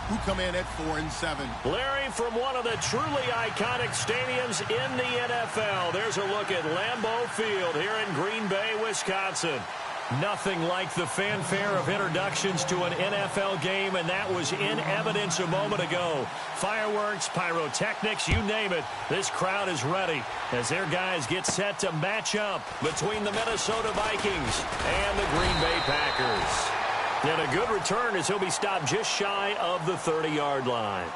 who come in at 4-7. Larry, from one of the truly iconic stadiums in the NFL, there's a look at Lambeau Field here in Green Bay, Wisconsin. Nothing like the fanfare of introductions to an NFL game, and that was in evidence a moment ago. Fireworks, pyrotechnics, you name it. This crowd is ready as their guys get set to match up between the Minnesota Vikings and the Green Bay Packers. And a good return as he'll be stopped just shy of the 30-yard line.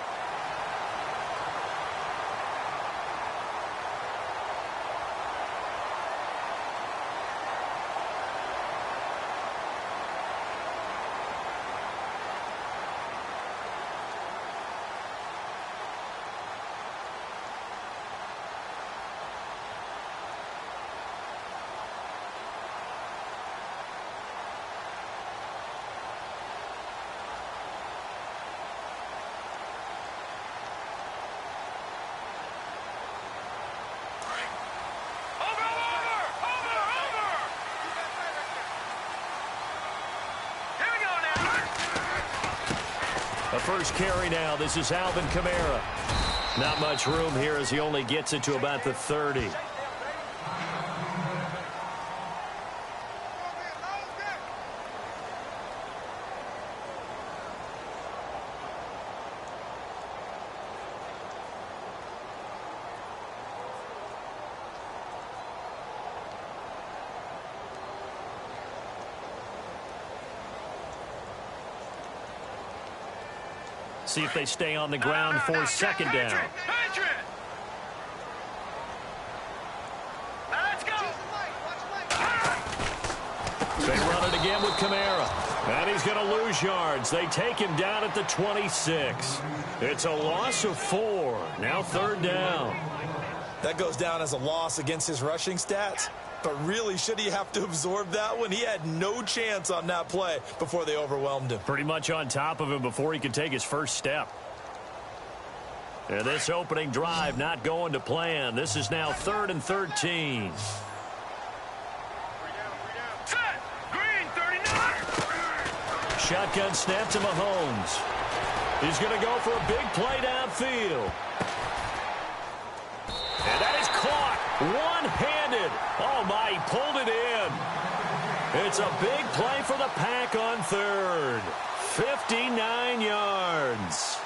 A first carry now. This is Alvin Kamara. Not much room here as he only gets it to about the 30. See if they stay on the ground for second down. They run it again with Kamara. And he's going to lose yards. They take him down at the 26. It's a loss of 4. Now third down. That goes down as a loss against his rushing stats. But really, should he have to absorb that one? He had no chance on that play before they overwhelmed him. Pretty much on top of him before he could take his first step. And this opening drive not going to plan. This is now 3rd and 13. Set. Green, 39. Shotgun snap to Mahomes. He's going to go for a big play downfield. And that is caught one-handed. Oh, my, he pulled it in. It's a big play for the Pack on third. 59 yards.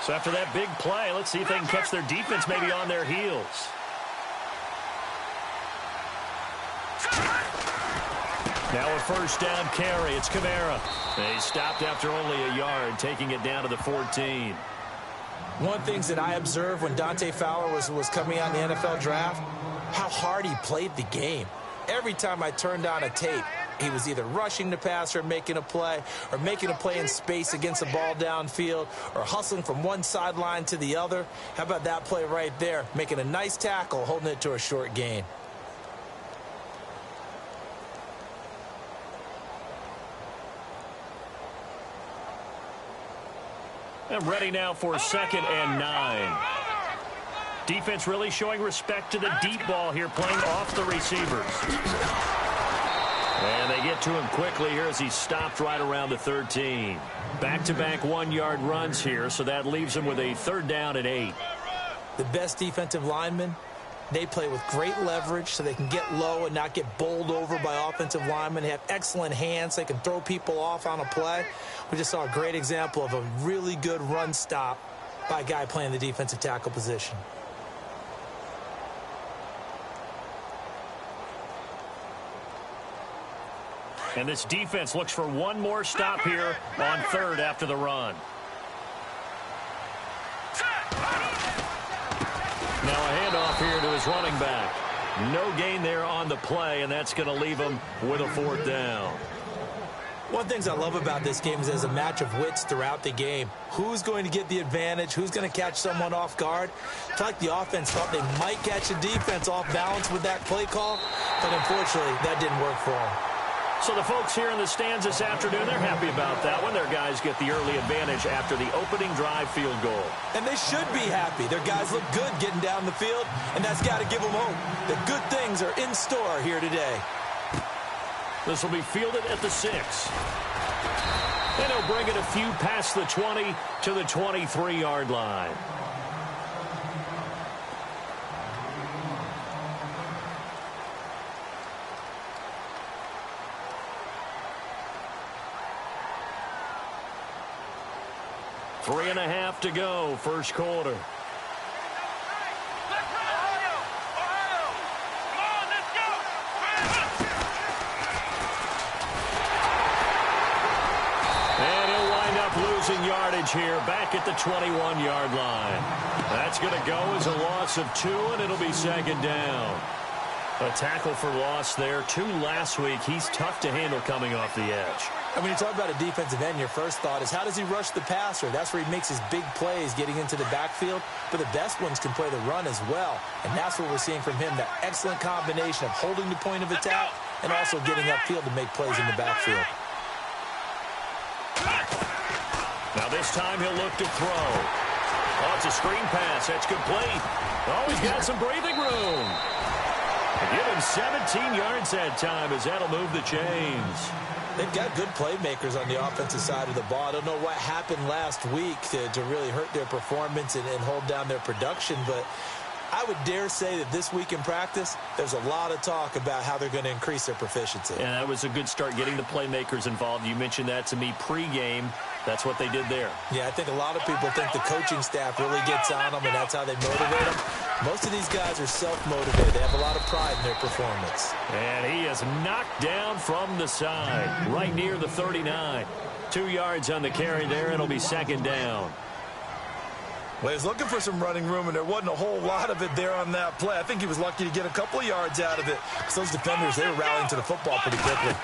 So after that big play, let's see if they can catch their defense maybe on their heels. Now a first down carry. It's Kamara. They stopped after only a yard, taking it down to the 14. One thing that I observed when Dante Fowler was coming on the NFL draft, how hard he played the game. Every time I turned on a tape, he was either rushing the passer, making a play, or making a play in space against the ball downfield, or hustling from one sideline to the other. How about that play right there? Making a nice tackle, holding it to a short gain. And ready now for 2nd and 9. Defense really showing respect to the deep ball here, playing off the receivers. And they get to him quickly here as he's stopped right around the 13. Back-to-back 1-yard runs here, so that leaves him with a 3rd down and 8. The best defensive linemen, they play with great leverage so they can get low and not get bowled over by offensive linemen. They have excellent hands. So they can throw people off on a play. We just saw a great example of a really good run stop by a guy playing the defensive tackle position. And this defense looks for one more stop here on 3rd after the run. Now a handoff here to his running back. No gain there on the play, and that's going to leave him with a 4th down. One of the things I love about this game is there's a match of wits throughout the game. Who's going to get the advantage? Who's going to catch someone off guard? I feel like the offense thought they might catch the defense off balance with that play call, but unfortunately, that didn't work for them. So the folks here in the stands this afternoon, they're happy about that one. Their guys get the early advantage after the opening drive field goal. And they should be happy. Their guys look good getting down the field, and that's got to give them hope that good things are in store here today. This will be fielded at the 6. And he'll bring it a few past the 20 to the 23-yard line. Three and a half to go, first quarter. And he'll wind up losing yardage here back at the 21-yard line. That's going to go as a loss of 2, and it'll be second down. A tackle for loss there. 2 last week. He's tough to handle coming off the edge. And when you talk about a defensive end, your first thought is how does he rush the passer? That's where he makes his big plays getting into the backfield. But the best ones can play the run as well. And that's what we're seeing from him, that excellent combination of holding the point of attack and also getting upfield to make plays in the backfield. Now this time he'll look to throw. Oh, it's a screen pass. That's complete. Oh, he's got some breathing room. Give him 17 yards that time as that'll move the chains. They've got good playmakers on the offensive side of the ball. I don't know what happened last week to really hurt their performance and hold down their production, but I would dare say that this week in practice, there's a lot of talk about how they're going to increase their proficiency. And that was a good start getting the playmakers involved. You mentioned that to me pregame. That's what they did there. Yeah, I think a lot of people think the coaching staff really gets on them, and that's how they motivate them. Most of these guys are self-motivated. They have a lot of pride in their performance. And he is knocked down from the side, right near the 39. 2 yards on the carry there. It'll be second down. Well, he was looking for some running room, and there wasn't a whole lot of it there on that play. I think he was lucky to get a couple of yards out of it. Because those defenders, they were rallying to the football pretty quickly.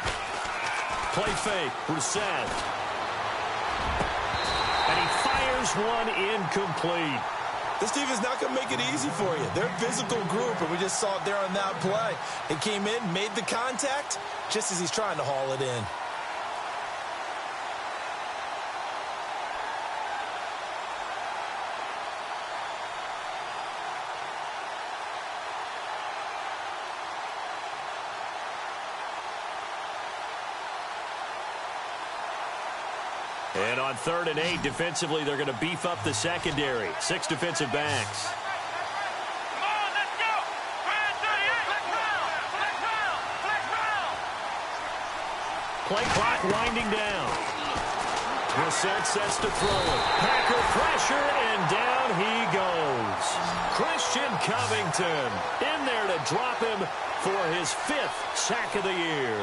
Play fake. Brissett. And he fires one incomplete. This team is not going to make it easy for you. They're a physical group, and we just saw it there on that play. He came in, made the contact, just as he's trying to haul it in. And on 3rd and 8, defensively, they're going to beef up the secondary. 6 defensive backs. Come on, let's go. Flag 38. Flag round. Play clock winding down. Brissett sets to throw it. Packer pressure, and down he goes. Christian Covington in there to drop him for his 5th sack of the year.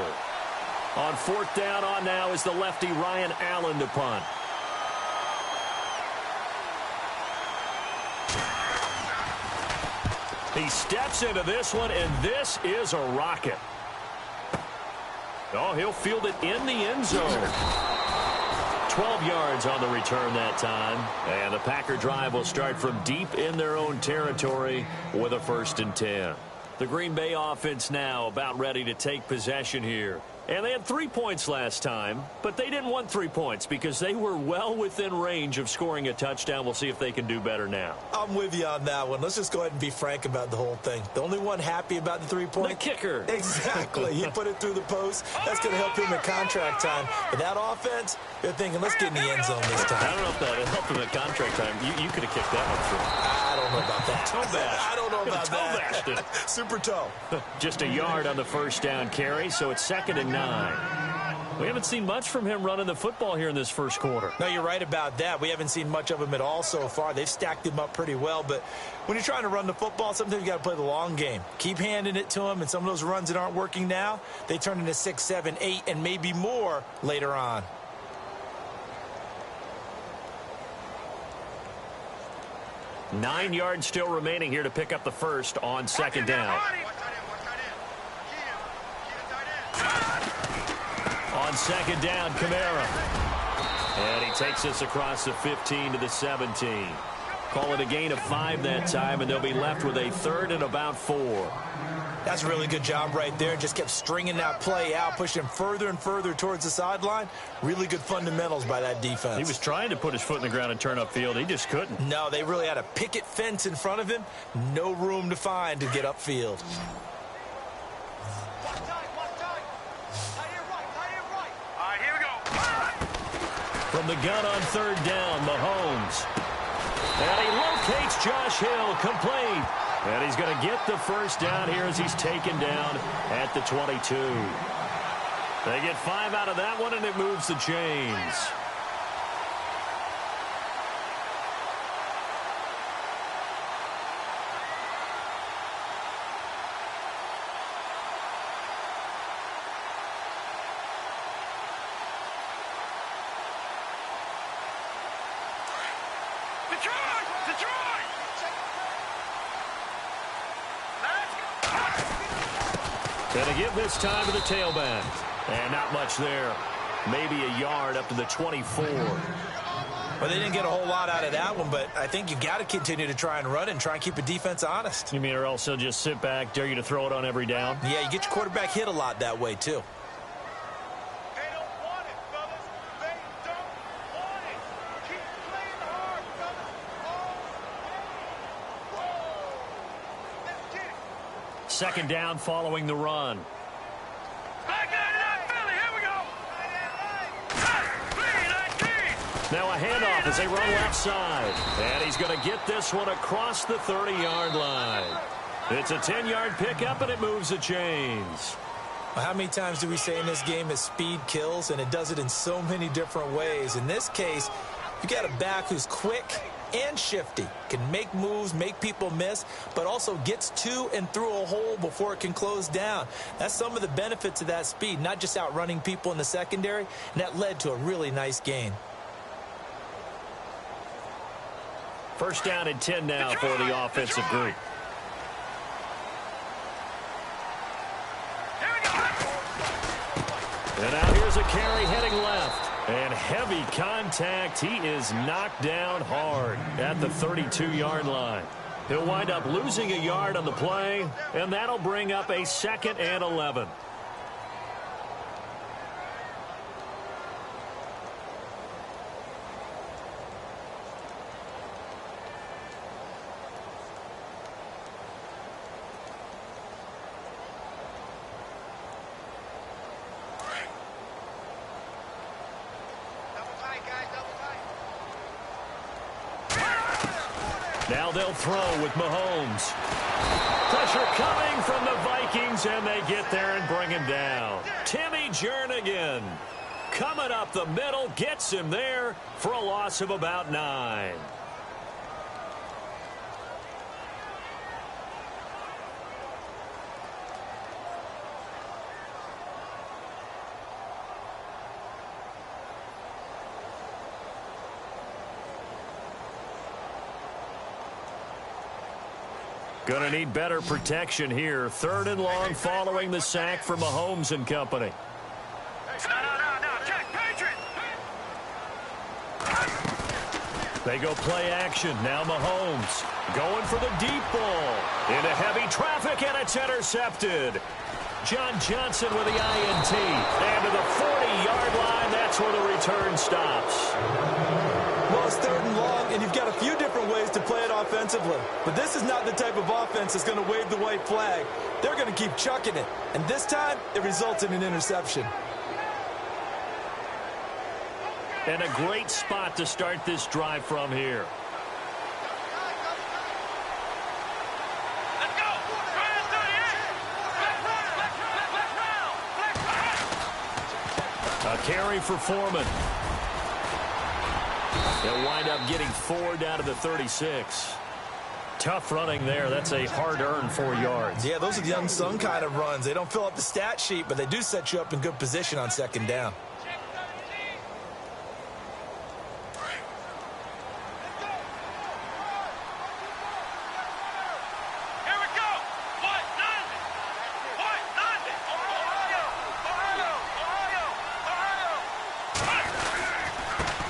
On 4th down on now is the lefty Ryan Allen to punt. He steps into this one, and this is a rocket. Oh, he'll field it in the end zone. 12 yards on the return that time. And the Packer drive will start from deep in their own territory with a 1st and 10. The Green Bay offense now about ready to take possession here. And they had 3 points last time, but they didn't want 3 points because they were well within range of scoring a touchdown. We'll see if they can do better now. I'm with you on that one. Let's just go ahead and be frank about the whole thing. The only one happy about the 3-point? The kicker. Exactly. He put it through the post. That's going to help him at contract time. But that offense, they're thinking, let's get in the end zone this time. I don't know if that helped him at contract time. You could have kicked that one through. I don't know about that. Toe bash. I don't know about toe bashed it. Super toe. Just a yard on the 1st down carry, so it's 2nd and 9. We haven't seen much from him running the football here in this first quarter. No, you're right about that. We haven't seen much of him at all so far. They've stacked him up pretty well, but when you're trying to run the football, sometimes you got to play the long game. Keep handing it to him, and some of those runs that aren't working now, they turn into 6, 7, 8, and maybe more later on. Nine yards still remaining here to pick up the first on 2nd down. On second down, Kamara. And he takes us across the 15 to the 17. Call it a gain of 5 that time, and they'll be left with a third and about 4. That's a really good job right there. Just kept stringing that play out, pushing him further and further towards the sideline. Really good fundamentals by that defense. He was trying to put his foot in the ground and turn upfield. He just couldn't. No, they really had a picket fence in front of him. No room to find to get upfield. From the gun on third down, Mahomes. And he locates Josh Hill, complete. And he's going to get the first down here as he's taken down at the 22. They get 5 out of that one, and it moves the chains. And to give this time to the tailback. And not much there. Maybe a yard up to the 24. Well, they didn't get a whole lot out of that one, but I think you got to continue to try and run and try and keep the defense honest. You mean or else they'll just sit back, dare you to throw it on every down? Yeah, you get your quarterback hit a lot that way, too. Second down following the run. Now a handoff as they run left side. And he's going to get this one across the 30-yard line. It's a 10-yard pickup, and it moves the chains. Well, how many times do we say in this game that speed kills, and it does it in so many different ways? In this case, you got a back who's quick and shifty, can make moves, make people miss, but also gets to and through a hole before it can close down. That's some of the benefits of that speed, not just outrunning people in the secondary, and that led to a really nice gain. First down and 10 now for the offensive group. And now here's a carry heading left. And heavy contact. He is knocked down hard at the 32-yard line. He'll wind up losing a yard on the play, and that'll bring up a 2nd and 11. Now they'll throw with Mahomes. Pressure coming from the Vikings, and they get there and bring him down. Timmy Jernigan coming up the middle, gets him there for a loss of about 9. Going to need better protection here. 3rd and long following the sack from Mahomes and company. They go play action. Now Mahomes going for the deep ball. Into heavy traffic, and it's intercepted. John Johnson with the INT. And to the 40-yard line, that's where the return stops. Well, it's 3rd and long, and you've got a few different ways to play it offensively. But this is not the type of offense that's going to wave the white flag. They're going to keep chucking it. And this time, it results in an interception. And a great spot to start this drive from here. Let's go! A carry for Foreman. They'll wind up getting 4 down to the 36. Tough running there. That's a hard-earned 4 yards. Yeah, those are the unsung kind of runs. They don't fill up the stat sheet, but they do set you up in good position on 2nd down.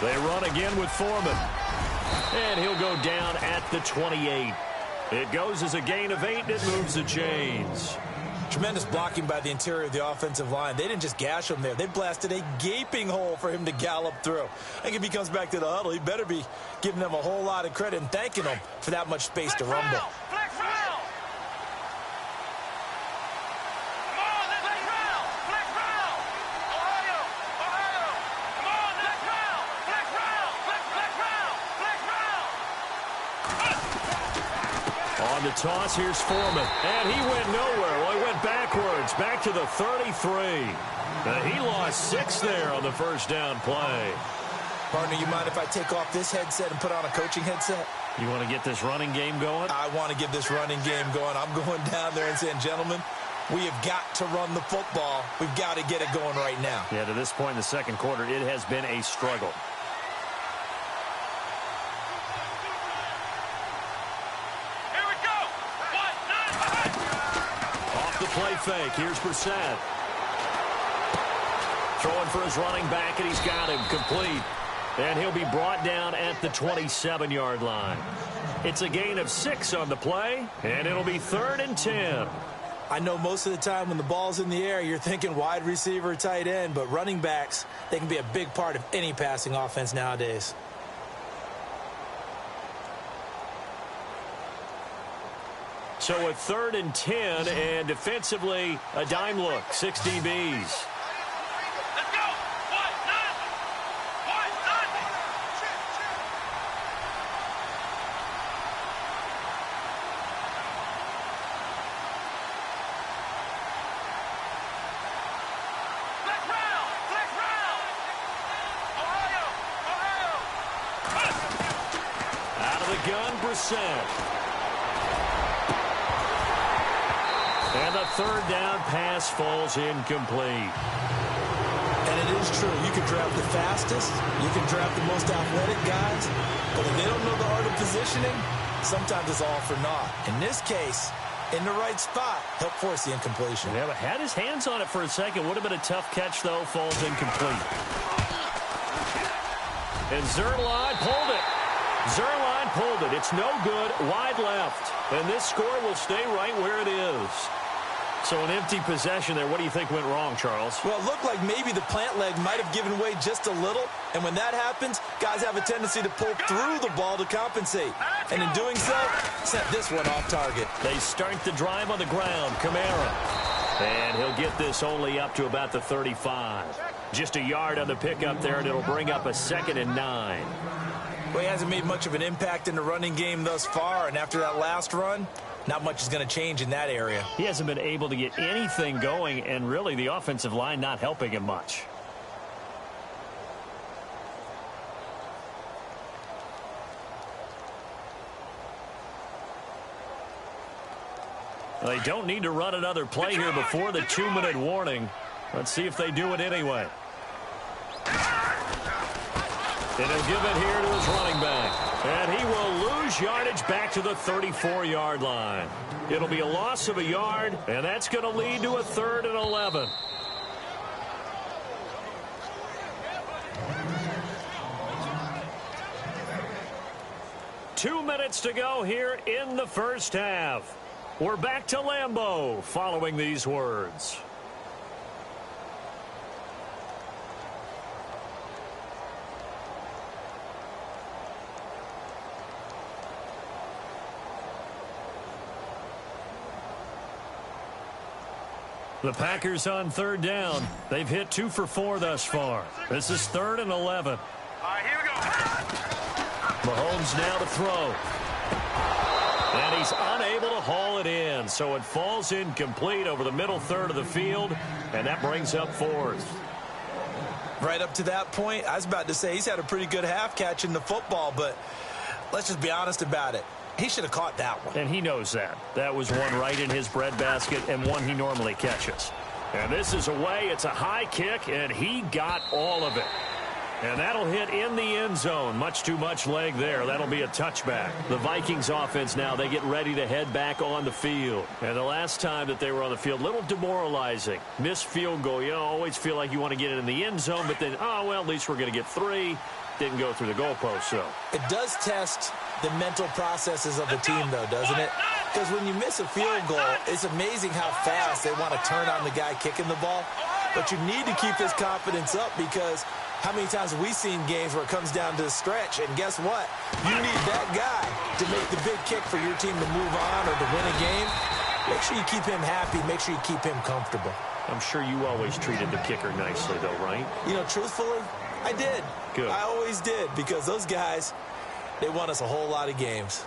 They run again with Foreman. And he'll go down at the 28. It goes as a gain of 8, and it moves the chains. Tremendous blocking by the interior of the offensive line. They didn't just gash him there. They blasted a gaping hole for him to gallop through. I think if he comes back to the huddle, he better be giving them a whole lot of credit and thanking them for that much space to rumble. Flex round. Come on, let's flex round. Flex round. Ohio. Ohio. Come on, let's flex round. Flex round. Flex round. Flex round. On the toss, here's Foreman. And he went nowhere. Well, he went backwards, back to the 33. He lost 6 there on the first down play. Partner, you mind if I take off this headset and put on a coaching headset? You want to get this running game going? I want to get this running game going. I'm going down there and saying, gentlemen, we have got to run the football. We've got to get it going right now. Yeah, to this point in the second quarter, it has been a struggle. Here we go. 1-9. Off the play fake. Here's Brissett. Throwing for his running back, and he's got him complete. And he'll be brought down at the 27-yard line. It's a gain of 6 on the play, and it'll be 3rd and 10. I know most of the time when the ball's in the air, you're thinking wide receiver, tight end, but running backs, they can be a big part of any passing offense nowadays. So a 3rd and 10, and defensively, a dime look, 6 DBs. Let's go. 1-9. 1-9. Flex round. Flex round. Ohio. Ohio. Out of the gun, Brissett. And the 3rd down pass falls incomplete. And it is true. You can draft the fastest. You can draft the most athletic guys. But if they don't know the art of positioning, sometimes it's all for naught. In this case, in the right spot, help force the incompletion. Yeah, but had his hands on it for a second. Would have been a tough catch, though. Falls incomplete. And Zerline pulled it. Zerline pulled it. It's no good. Wide left. And this score will stay right where it is. So an empty possession there. What do you think went wrong, Charles? Well, it looked like maybe the plant leg might have given way just a little. And when that happens, guys have a tendency to pull through the ball to compensate. And in doing so, sent this one off target. They start the drive on the ground. Kamara. And he'll get this only up to about the 35. Just a yard on the pickup there, and it'll bring up a 2nd and 9. Well, he hasn't made much of an impact in the running game thus far. And after that last run, not much is going to change in that area. He hasn't been able to get anything going, and really the offensive line not helping him much. They don't need to run another play here before the 2-minute warning. Let's see if they do it anyway. And he'll give it here to his running back. And he will lose yardage back to the 34-yard line. It'll be a loss of a yard, and that's going to lead to a 3rd and 11. Two minutes to go here in the first half. We're back to Lambeau following these words. The Packers on 3rd down. They've hit 2 for 4 thus far. This is 3rd and 11. All right, here we go. Mahomes now to throw. And he's unable to haul it in, so it falls incomplete over the middle third of the field, and that brings up 4th. Right up to that point, I was about to say he's had a pretty good half catching the football, but let's just be honest about it. He should have caught that one. And he knows that. That was one right in his breadbasket and one he normally catches. And this is away. It's a high kick, and he got all of it. And that'll hit in the end zone. Much too much leg there. That'll be a touchback. The Vikings offense now, they get ready to head back on the field. And the last time that they were on the field, a little demoralizing. Missed field goal. You always feel like you want to get it in the end zone, but then, oh, well, at least we're going to get 3. Didn't go through the goalpost, though. It does test the mental processes of the team, though, doesn't it? Because when you miss a field goal, it's amazing how fast they want to turn on the guy kicking the ball. But you need to keep his confidence up, because how many times have we seen games where it comes down to the stretch, and guess what? You need that guy to make the big kick for your team to move on or to win a game. Make sure you keep him happy. Make sure you keep him comfortable. I'm sure you always treated the kicker nicely, though, right? You know, truthfully, I did. Good. I always did, because those guys, they won us a whole lot of games.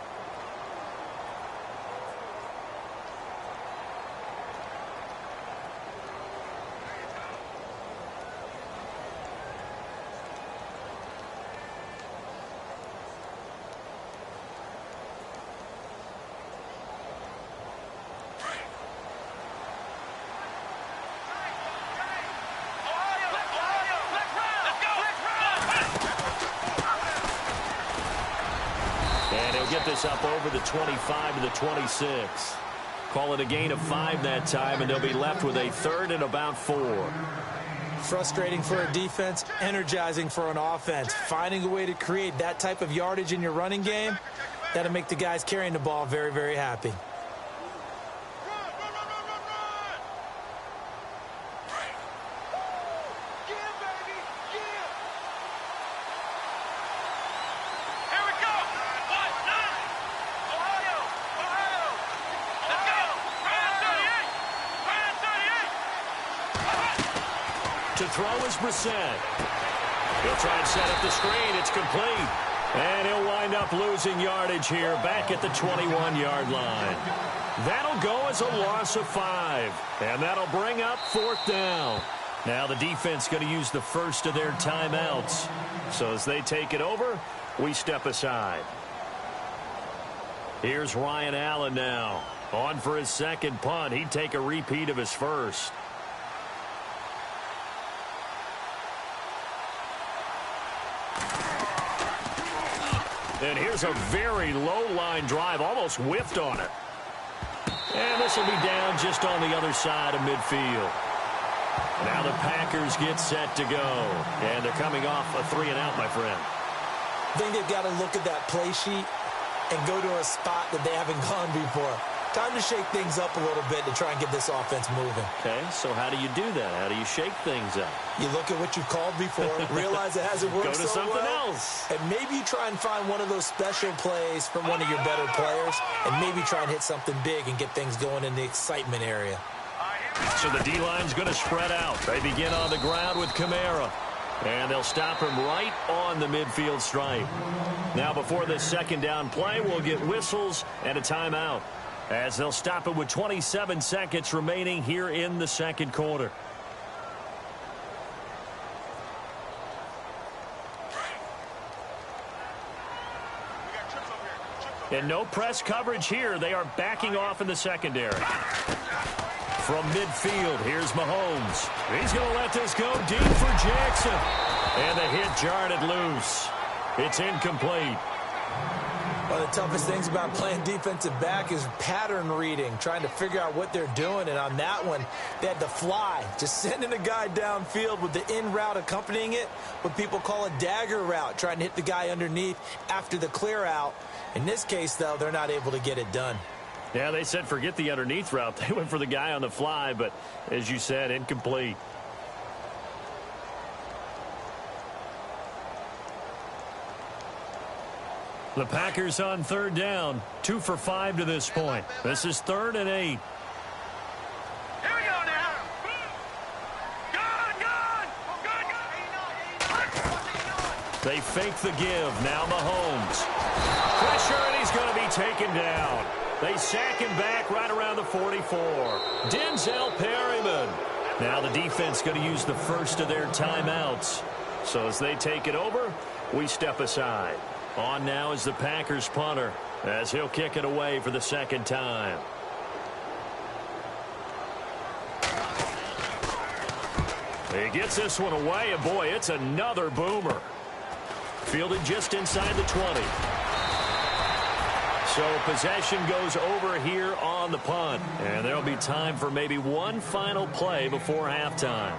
Get this up over the 25 to the 26. Call it a gain of 5 that time, and they'll be left with a 3rd and about 4. Frustrating for a defense, energizing for an offense. Finding a way to create that type of yardage in your running game, that'll make the guys carrying the ball very, very happy. To throw is Brissett. He'll try and set up the screen. It's complete. And he'll wind up losing yardage here back at the 21-yard line. That'll go as a loss of 5. And that'll bring up 4th down. Now the defense going to use the first of their timeouts. So as they take it over, we step aside. Here's Ryan Allen now. On for his second punt. He'd take a repeat of his first. And here's a very low-line drive, almost whiffed on it. And this will be down just on the other side of midfield. Now the Packers get set to go. And they're coming off a 3-and-out, my friend. I think they've got to look at that play sheet and go to a spot that they haven't gone before. Time to shake things up a little bit to try and get this offense moving. Okay, so how do you do that? How do you shake things up? You look at what you've called before, realize it hasn't worked Go to so something well, else. and maybe try and find one of those special plays from one of your better players, and maybe try and hit something big and get things going in the excitement area. So the D-line's going to spread out. They begin on the ground with Kamara. And they'll stop him right on the midfield stripe. Now before this second down play, we'll get whistles and a timeout, as they'll stop it with 27 seconds remaining here in the second quarter. And no press coverage here. They are backing off in the secondary. From midfield, here's Mahomes. He's going to let this go deep for Jackson. And the hit jarred it loose. It's incomplete. One of the toughest things about playing defensive back is pattern reading, trying to figure out what they're doing. And on that one, they had to fly, just sending a guy downfield with the in route accompanying it, what people call a dagger route, trying to hit the guy underneath after the clear out. In this case, though, they're not able to get it done. Yeah, they said forget the underneath route. They went for the guy on the fly, but as you said, incomplete. The Packers on third down, 2 for 5 to this point. This is 3rd and 8. Here we go now. Good. They fake the give. Now Mahomes. Pressure, and he's going to be taken down. They sack him back right around the 44. Denzel Perryman. Now the defense going to use the first of their timeouts. So as they take it over, we step aside. On now is the Packers punter, as he'll kick it away for the second time. He gets this one away, and boy, it's another boomer. Fielded just inside the 20. So possession goes over here on the punt, and there'll be time for maybe one final play before halftime.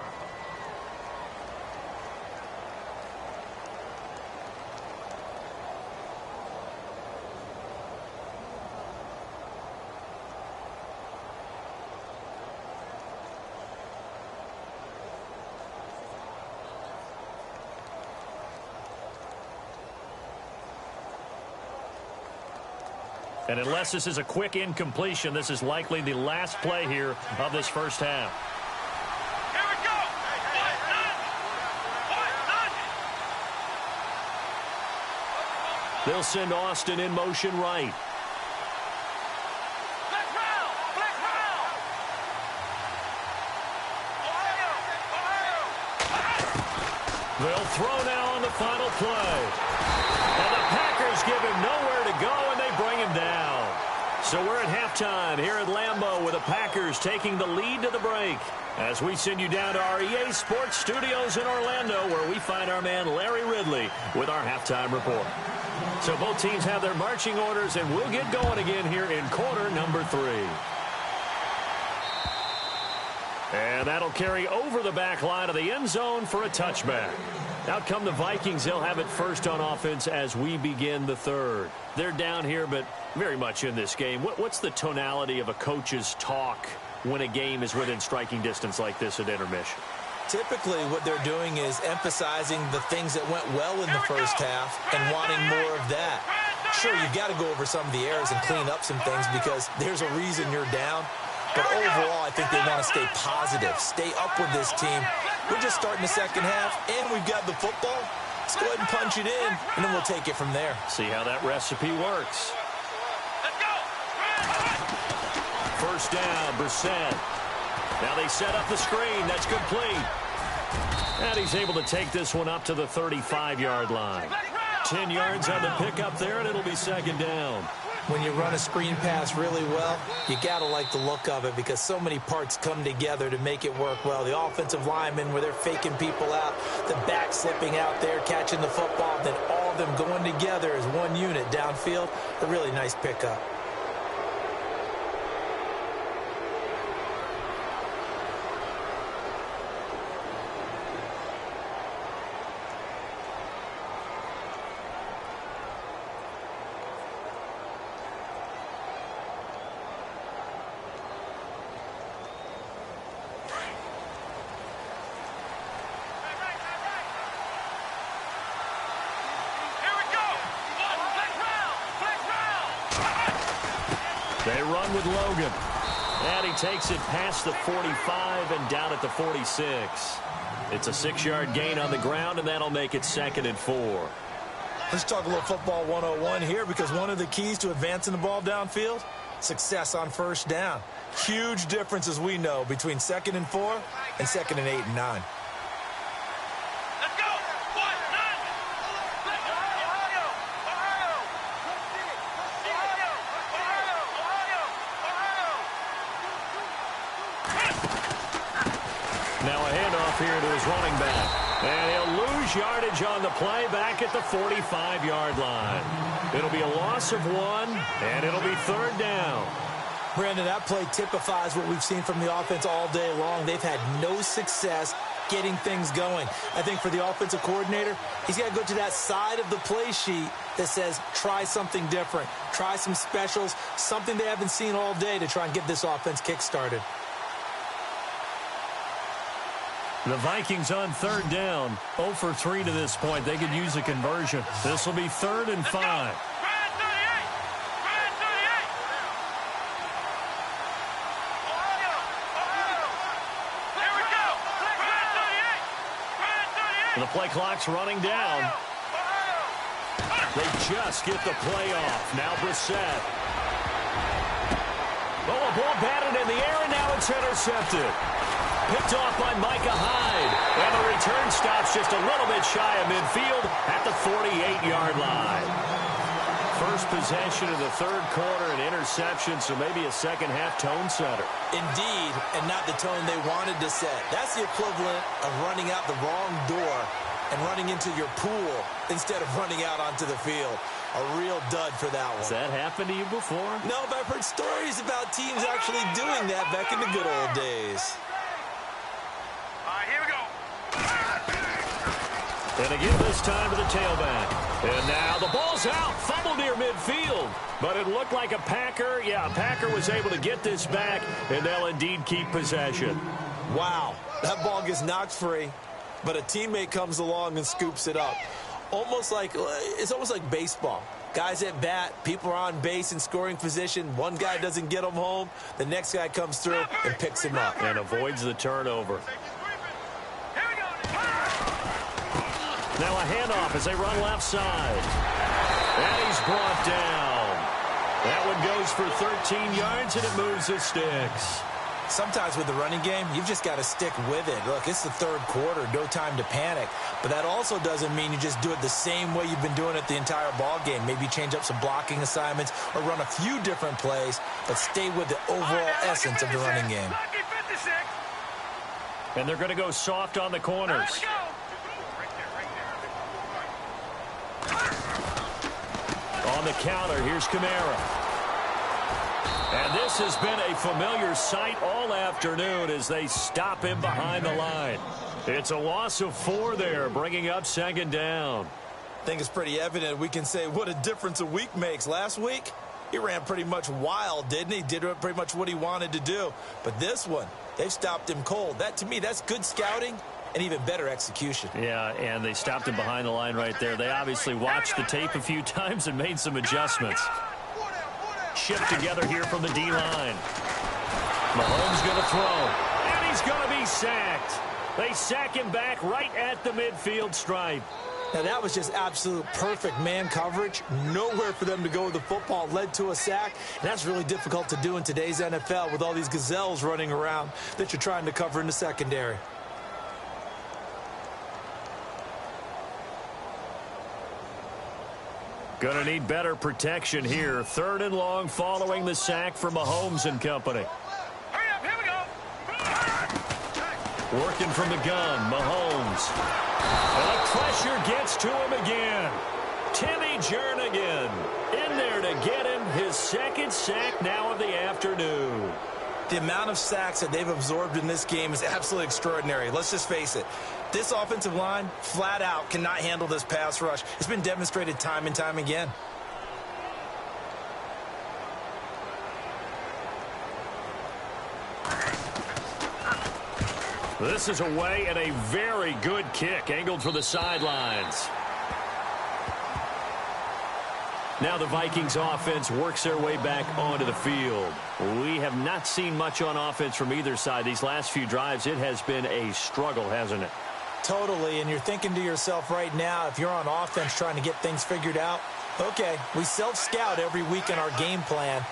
And unless this is a quick incompletion, this is likely the last play here of this first half. Here we go. They'll send Austin in motion right. Flex route. Flex route. Ohio. They'll throw now on the final play. And the Packers give him nowhere to go, and they bring him down. So we're at halftime here at Lambeau with the Packers taking the lead to the break. As we send you down to our EA Sports Studios in Orlando, where we find our man Larry Ridley with our halftime report. So both teams have their marching orders, and we'll get going again here in quarter number 3. And that'll carry over the back line of the end zone for a touchback. Out come the Vikings. They'll have it first on offense as we begin the third. They're down here, but very much in this game. What's the tonality of a coach's talk when a game is within striking distance like this at intermission? Typically, what they're doing is emphasizing the things that went well in the first half and wanting more of that. Sure, you've got to go over some of the errors and clean up some things because there's a reason you're down. But overall, I think they want to stay positive, stay up with this team. We're just starting the second half, and we've got the football. Let's go ahead and punch it in, and then we'll take it from there. See how that recipe works. Let's go. First down, Brissett. Now they set up the screen. That's complete. And he's able to take this one up to the 35-yard line. 10 yards on the pickup there, and it'll be second down. When you run a screen pass really well, you got to like the look of it because so many parts come together to make it work well. The offensive linemen, where they're faking people out, the back slipping out there, catching the football, then all of them going together as one unit downfield. A really nice pickup. They run with Logan. And he takes it past the 45 and down at the 46. It's a 6-yard gain on the ground, and that'll make it 2nd and 4. Let's talk a little football 101 here because one of the keys to advancing the ball downfield, success on first down. Huge difference, as we know, between 2nd and 4 and 2nd and 8 and 9. Let's go. 1, 9. Ohio. Ohio. Now a handoff here to his running back. And he'll lose yardage on the play back at the 45-yard line. It'll be a loss of 1, and it'll be 3rd down. Brandon, that play typifies what we've seen from the offense all day long. They've had no success getting things going. I think for the offensive coordinator, he's got to go to that side of the play sheet that says try something different, try some specials, something they haven't seen all day to try and get this offense kick-started. The Vikings on 3rd down, 0 for 3 to this point. They could use a conversion. This will be 3rd and 5. The play clock's running down. They just get the play off. Now Brissett. Oh, a ball batted in the air, and now it's intercepted. Picked off by Micah Hyde. And the return stops just a little bit shy of midfield at the 48-yard line. First possession of the 3rd quarter, an interception, so maybe a second-half tone setter. Indeed, and not the tone they wanted to set. That's the equivalent of running out the wrong door and running into your pool instead of running out onto the field. A real dud for that one. Has that happened to you before? No, but I've heard stories about teams actually doing that back in the good old days. Here we go. And again this time to the tailback. And now the ball's out. Fumble near midfield. But it looked like a Packer. Yeah, a Packer was able to get this back, and they'll indeed keep possession. Wow, that ball gets knocked free, but a teammate comes along and scoops it up. It's almost like baseball. Guys at bat, people are on base in scoring position. One guy doesn't get him home. The next guy comes through and picks him up. And avoids the turnover. Now a handoff as they run left side. And he's brought down. That one goes for 13 yards, and it moves the sticks. Sometimes with the running game, you've just got to stick with it. Look, it's the third quarter, no time to panic. But that also doesn't mean you just do it the same way you've been doing it the entire ball game. Maybe change up some blocking assignments or run a few different plays, but stay with the overall essence of the running game. And they're going to go soft on the corners. On the counter, here's Kamara. And this has been a familiar sight all afternoon as they stop him behind the line. It's a loss of 4 there, bringing up second down. I think it's pretty evident we can say what a difference a week makes. Last week, he ran pretty much wild, didn't he? Did pretty much what he wanted to do. But this one, they've stopped him cold. That, to me, that's good scouting and even better execution. Yeah, and they stopped him behind the line right there. They obviously watched the tape a few times and made some adjustments. Shift together here from the D-line. Mahomes going to throw, and he's going to be sacked. They sack him back right at the midfield stripe. Now, that was just absolute perfect man coverage. Nowhere for them to go with the football. Led to a sack, and that's really difficult to do in today's NFL with all these gazelles running around that you're trying to cover in the secondary. Going to need better protection here. 3rd and long following the sack from Mahomes and company. Hurry up, here we go. Working from the gun, Mahomes. And the pressure gets to him again. Timmy Jernigan in there to get him his 2nd sack now of the afternoon. The amount of sacks that they've absorbed in this game is absolutely extraordinary. Let's just face it. This offensive line, flat out, cannot handle this pass rush. It's been demonstrated time and time again. This is away and a very good kick angled for the sidelines. Now the Vikings offense works their way back onto the field. We have not seen much on offense from either side. These last few drives, it has been a struggle, hasn't it? Totally, and you're thinking to yourself right now, if you're on offense trying to get things figured out, okay, we self-scout every week in our game plan.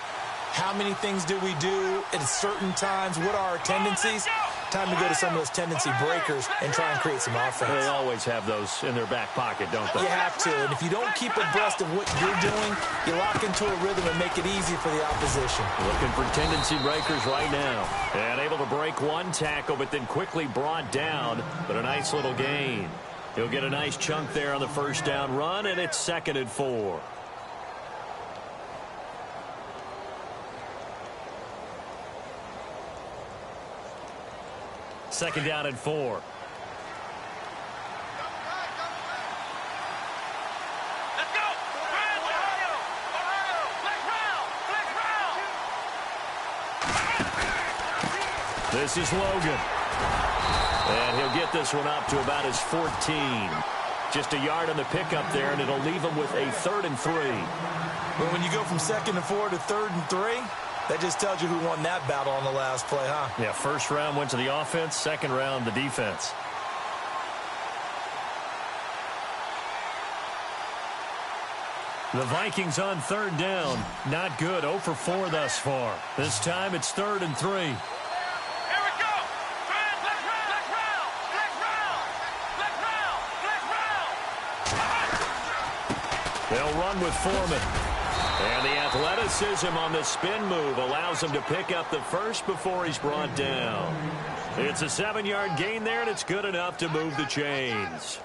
How many things do we do at certain times? What are our tendencies? Time to go to some of those tendency breakers and try and create some offense. They always have those in their back pocket, don't they? You have to, and if you don't keep abreast of what you're doing, you lock into a rhythm and make it easy for the opposition. Looking for tendency breakers right now. And able to break one tackle, but then quickly brought down. But a nice little gain. He'll get a nice chunk there on the first down run, and it's 2nd and 4. Second down and 4. Let's go. Ohio. Flex route. This is Logan. And he'll get this one up to about his 14. Just a yard on the pickup there, and it'll leave him with a 3rd and 3. But when you go from 2nd and 4 to 3rd and 3, that just tells you who won that battle on the last play, huh? Yeah, first round went to the offense, second round the defense. The Vikings on 3rd down. Not good. 0 for 4 thus far. This time it's 3rd and 3. Here we go. Flex route. They'll run with Foreman. And the athleticism on the spin move allows him to pick up the first before he's brought down. It's a 7-yard gain there, and it's good enough to move the chains.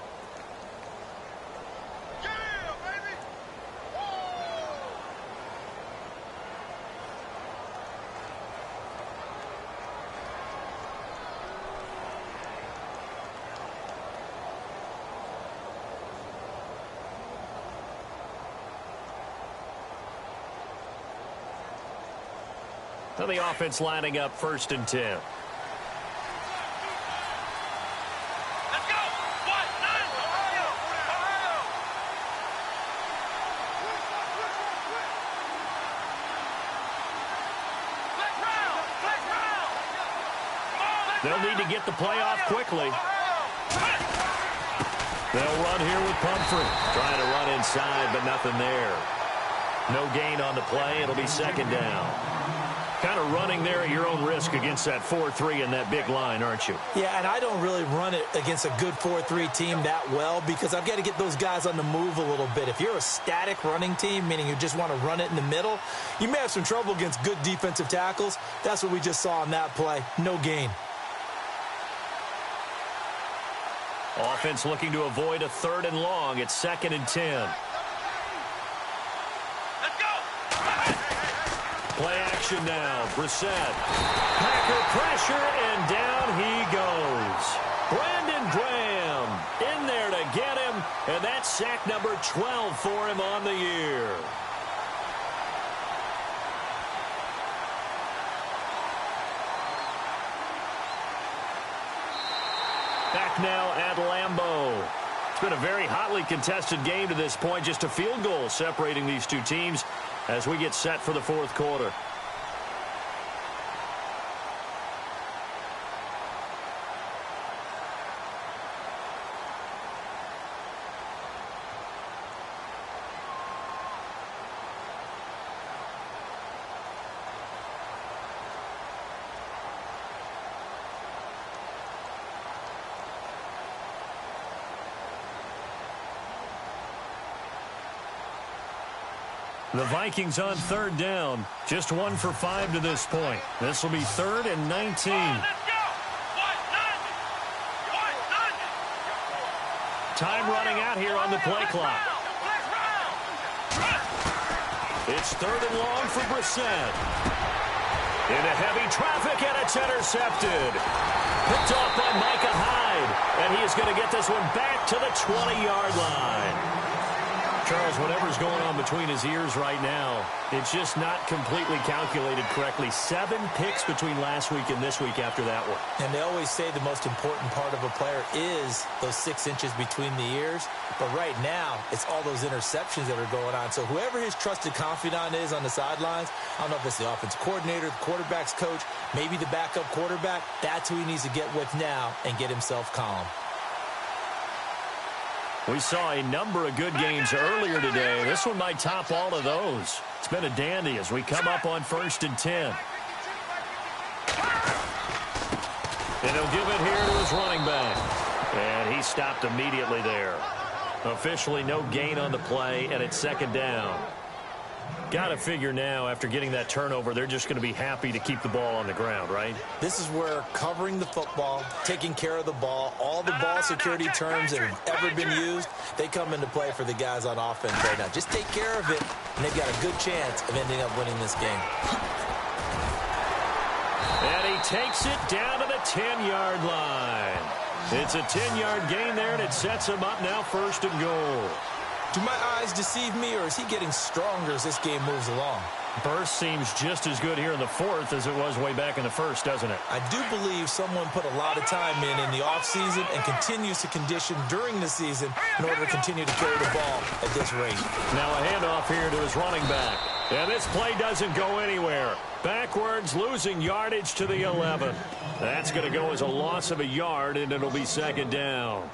So the offense lining up 1st and 10. Let's go. 1-9. Ohio. They'll need to get the play off quickly. They'll run here with Pumphrey. Trying to run inside, but nothing there. No gain on the play. It'll be second down. Kind of running there at your own risk against that 4-3 and that big line, aren't you? Yeah, and I don't really run it against a good 4-3 team that well because I've got to get those guys on the move a little bit. If you're a static running team, meaning you just want to run it in the middle, you may have some trouble against good defensive tackles. That's what we just saw on that play. No gain. Offense looking to avoid a 3rd and long. It's 2nd and 10. Play action now. Brissett. Packer pressure, and down he goes. Brandon Graham in there to get him, and that's sack number 12 for him on the year. Back now at Lambeau. It's been a very hotly contested game to this point. Just a field goal separating these two teams as we get set for the 4th quarter. The Vikings on 3rd down. Just 1 for 5 to this point. This will be 3rd and 19. Time running out here on the play clock. It's 3rd and long for Brissett. Into heavy traffic, and it's intercepted. Picked off by Micah Hyde. And he is going to get this one back to the 20-yard line. Charles, whatever's going on between his ears right now, it's just not completely calculated correctly. 7 picks between last week and this week after that one. And they always say the most important part of a player is those 6 inches between the ears. But right now, it's all those interceptions that are going on. So whoever his trusted confidant is on the sidelines, I don't know if it's the offensive coordinator, the quarterback's coach, maybe the backup quarterback, that's who he needs to get with now and get himself calm. We saw a number of good games earlier today. This one might top all of those. It's been a dandy as we come up on 1st and 10. And he'll give it here to his running back. And he stopped immediately there. Officially no gain on the play, and it's 2nd down. Got to figure now, after getting that turnover, they're just going to be happy to keep the ball on the ground, right? This is where covering the football, taking care of the ball, all the ball security terms that have ever been used, they come into play for the guys on offense right now. Just take care of it, and they've got a good chance of ending up winning this game. And he takes it down to the 10-yard line. It's a 10-yard gain there, and it sets him up now 1st and goal. Do my eyes deceive me, or is he getting stronger as this game moves along? Burst seems just as good here in the 4th as it was way back in the 1st, doesn't it? I do believe someone put a lot of time in the offseason and continues to condition during the season in order to continue to carry the ball at this rate. Now a handoff here to his running back. And this play doesn't go anywhere. Backwards, losing yardage to the 11. That's going to go as a loss of a yard, and it'll be 2nd down.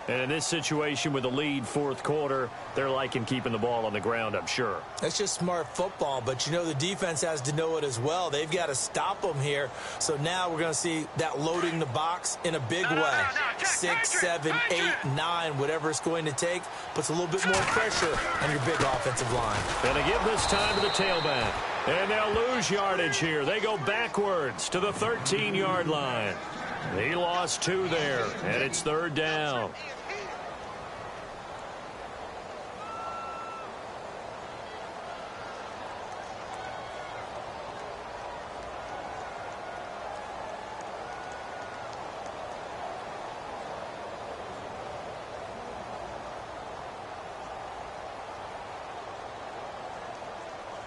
And in this situation with the lead 4th quarter, they're liking keeping the ball on the ground, I'm sure. That's just smart football, but you know the defense has to know it as well. They've got to stop them here. So now we're going to see that loading the box in a big way. 6, 7, 8, 9, whatever it's going to take, puts a little bit more pressure on your big offensive line. And they give this time to the tailback. And they'll lose yardage here. They go backwards to the 13-yard line. He lost 2 there, and it's 3rd down.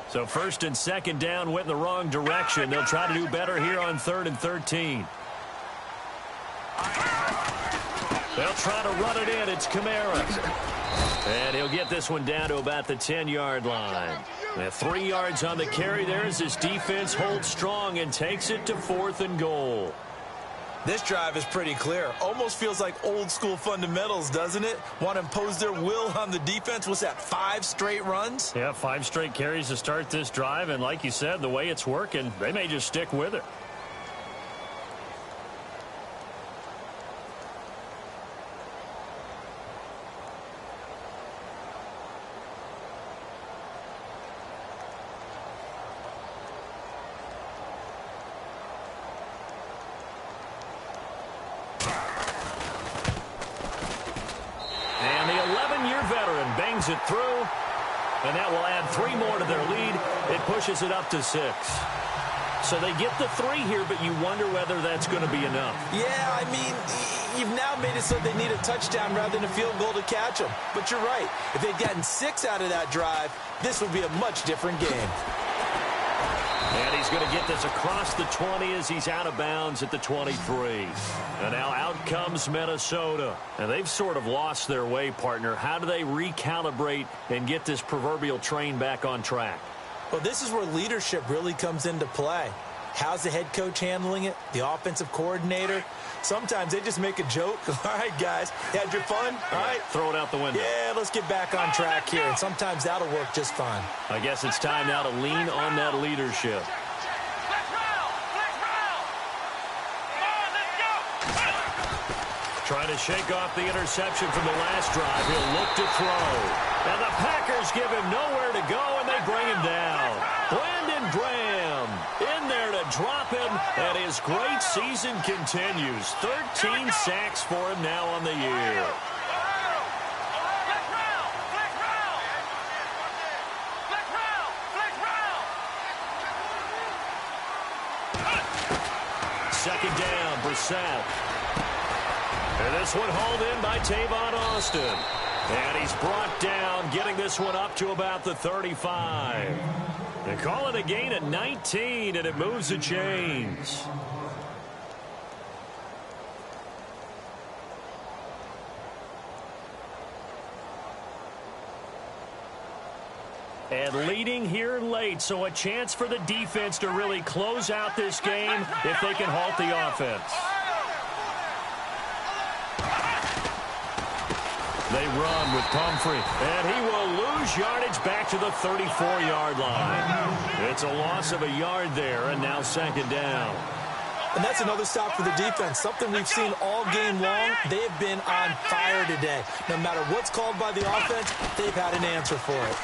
So 1st and 2nd down went in the wrong direction. They'll try to do better here on 3rd and 13. They'll try to run it in. It's Kamara. And he'll get this one down to about the 10-yard line. And 3 yards on the carry there as his defense holds strong and takes it to 4th and goal. This drive is pretty clear. Almost feels like old school fundamentals, doesn't it? Want to impose their will on the defense. What's that, 5 straight runs? Yeah, 5 straight carries to start this drive. And like you said, the way it's working, they may just stick with it. It through, and that will add 3 more to their lead. It pushes it up to 6. So they get the 3 here, but you wonder whether that's going to be enough. Yeah, I mean, you've now made it so they need a touchdown rather than a field goal to catch them. But you're right. If they'd gotten 6 out of that drive, this would be a much different game. And he's going to get this across the 20 as he's out of bounds at the 23. And now out comes Minnesota. And they've sort of lost their way, partner. How do they recalibrate and get this proverbial train back on track? Well, this is where leadership really comes into play. How's the head coach handling it? The offensive coordinator? Sometimes they just make a joke. All right, guys, had your fun? All right. Throw it out the window. Yeah, let's get back on track here. And sometimes that'll work just fine. I guess it's time now to lean on that leadership. Trying to shake off the interception from the last drive. He'll look to throw. And the Packers give him nowhere to go, and they bring him down. Brandon Graham in there to drop him, and his great season continues. 13 sacks for him now on the year. Second down, Brissett. And this one hauled in by Tavon Austin. And he's brought down, getting this one up to about the 35. They call it a gain of 19, and it moves the chains. And leading here late, so a chance for the defense to really close out this game if they can halt the offense. They run with Pumphrey, and he will lose yardage back to the 34-yard line. It's a loss of a yard there, and now second down. And that's another stop for the defense, something we've seen all game long. They have been on fire today. No matter what's called by the offense, they've had an answer for it.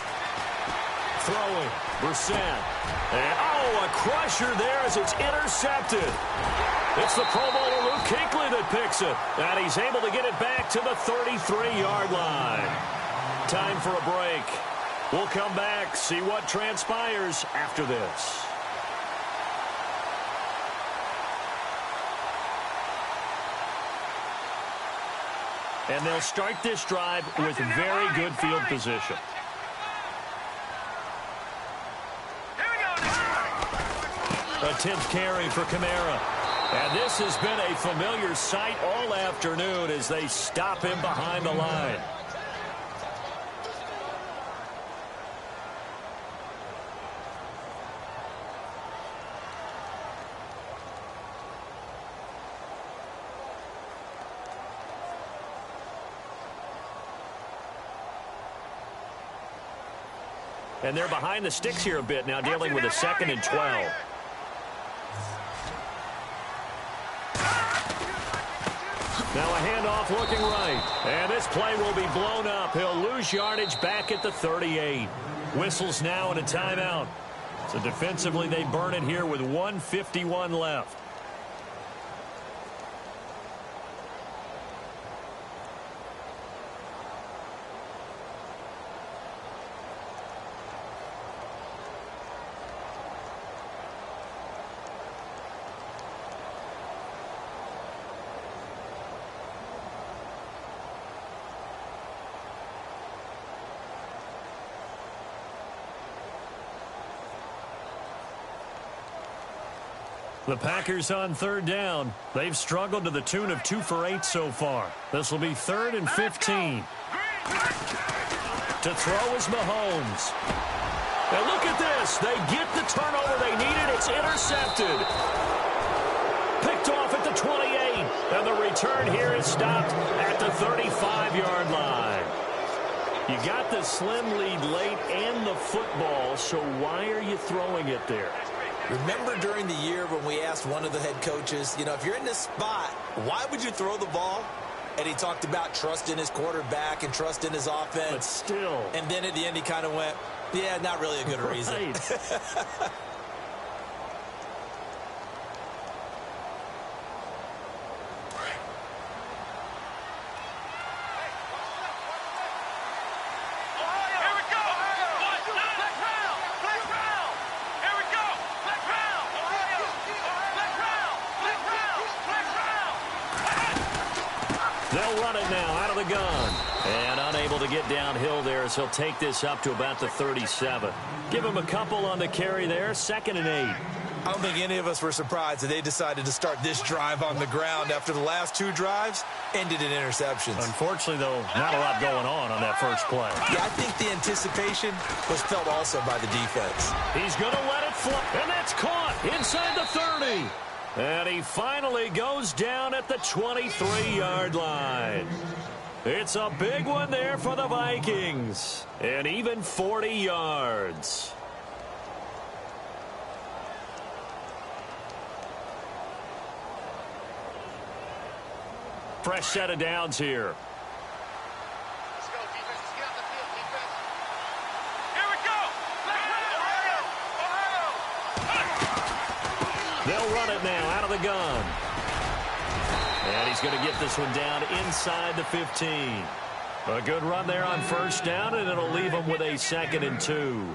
Throwing, Brissett. And, a crusher there as it's intercepted. It's the Pro Bowler Luke Kuechly that picks it. And he's able to get it back to the 33-yard line. Time for a break. We'll come back, see what transpires after this. And they'll start this drive with very good field position. A 10th carry for Kamara. And this has been a familiar sight all afternoon as they stop him behind the line. And they're behind the sticks here a bit now, dealing with a 2nd and 12. Now a handoff looking right. And this play will be blown up. He'll lose yardage back at the 38. Whistles now and a timeout. So defensively they burn it here with 1:51 left. The Packers on 3rd down. They've struggled to the tune of 2 for 8 so far. This will be 3rd and 15. To throw is Mahomes. And look at this. They get the turnover they needed. It's intercepted. Picked off at the 28. And the return here is stopped at the 35-yard line. You got the slim lead late and the football, so why are you throwing it there? Remember during the year when we asked one of the head coaches, if you're in this spot, why would you throw the ball? And he talked about trust in his quarterback and trust in his offense. But still. And then at the end he kind of went, yeah, not really a good reason. They'll run it now out of the gun. And unable to get downhill there as he'll take this up to about the 37. Give him a couple on the carry there. 2nd and 8. I don't think any of us were surprised that they decided to start this drive on the ground after the last 2 drives ended in interceptions. Unfortunately, though, not a lot going on that first play. Yeah, I think the anticipation was felt also by the defense. He's going to let it fly, and that's caught inside the 30. And he finally goes down at the 23-yard line. It's a big one there for the Vikings. And even 40 yards. Fresh set of downs here. Let's go, defense. Let's get out the field, defense. Here we go. Ohio. They'll run it now out of the gun. And he's going to get this one down inside the 15. A good run there on first down, and it'll leave him with a 2nd and 2.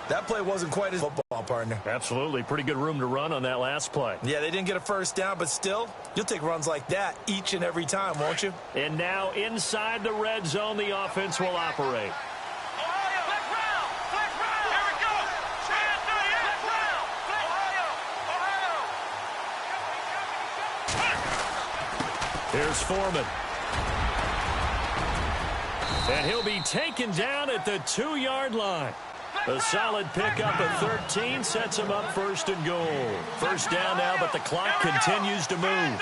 That play wasn't quite his football, partner. Absolutely. Pretty good room to run on that last play. Yeah, they didn't get a first down, but still, you'll take runs like that each and every time, won't you? And now inside the red zone, the offense will operate. Ohio. Flex round. Flex round. Here we go. Flex round. Ohio. Ohio. Here's Foreman. And he'll be taken down at the 2-yard line. A solid pickup at 13 sets him up 1st and goal. First down now, but the clock continues to move.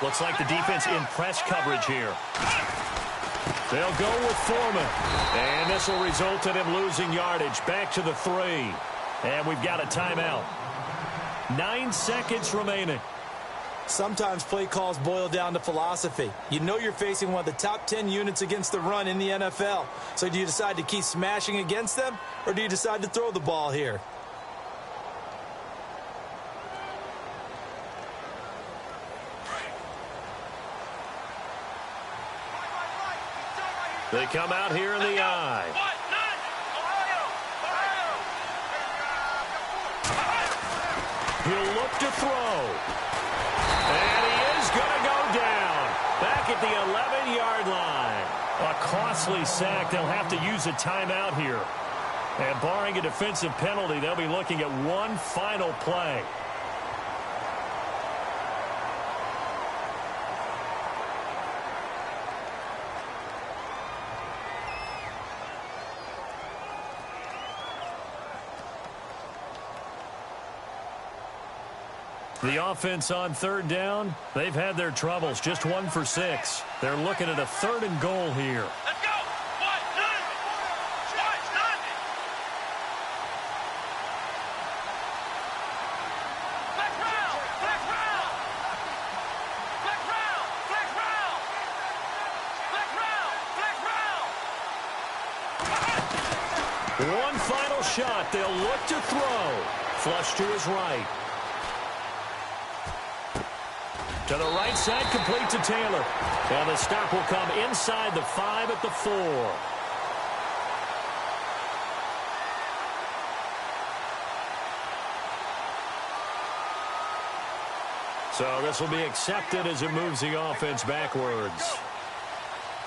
Looks like the defense in press coverage here. They'll go with Foreman. And this will result in him losing yardage. Back to the 3. And we've got a timeout. 9 seconds remaining. Sometimes play calls boil down to philosophy. You know you're facing one of the top 10 units against the run in the NFL. So do you decide to keep smashing against them, or do you decide to throw the ball here? They come out here in the eye. He'll look to throw. And he is going to go down. Back at the 11-yard line. A costly sack. They'll have to use a timeout here. And barring a defensive penalty, they'll be looking at one final play. The offense on 3rd down, they've had their troubles. Just 1 for 6. They're looking at a 3rd and goal here. Let's go. 1, 9. 1, 9. Flex round. Flex round. Flex round. Flex round. Flex round. Flex round. One final shot. They'll look to throw. Flush to his right. To the right side, complete to Taylor. And the stop will come inside the 5 at the 4. So this will be accepted as it moves the offense backwards.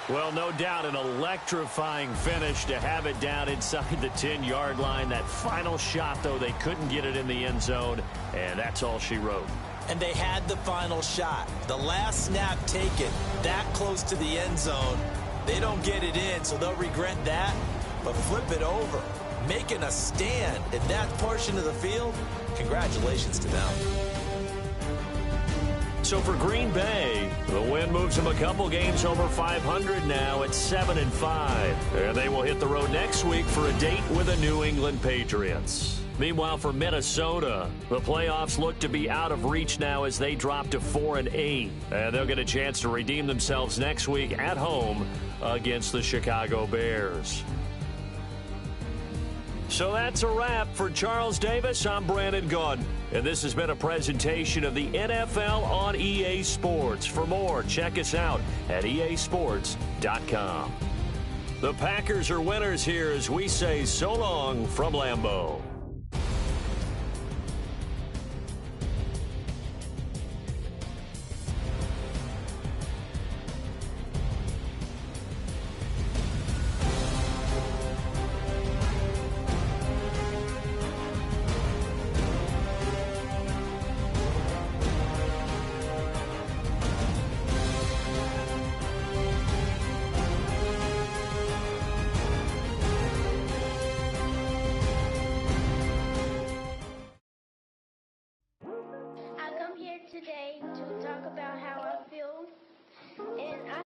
Well, no doubt an electrifying finish to have it down inside the 10-yard line. That final shot, though, they couldn't get it in the end zone, and that's all she wrote. And they had the final shot. The last snap taken that close to the end zone. They don't get it in, so they'll regret that, but flip it over. making a stand in that portion of the field, congratulations to them. So for Green Bay, the win moves them a couple games over 500 now at 7-5. And they will hit the road next week for a date with the New England Patriots. Meanwhile, for Minnesota, the playoffs look to be out of reach now as they drop to 4-8. And they'll get a chance to redeem themselves next week at home against the Chicago Bears. So that's a wrap. For Charles Davis, I'm Brandon Gaudin. And this has been a presentation of the NFL on EA Sports. For more, check us out at easports.com. The Packers are winners here as we say so long from Lambeau. Today to talk about how I feel, and I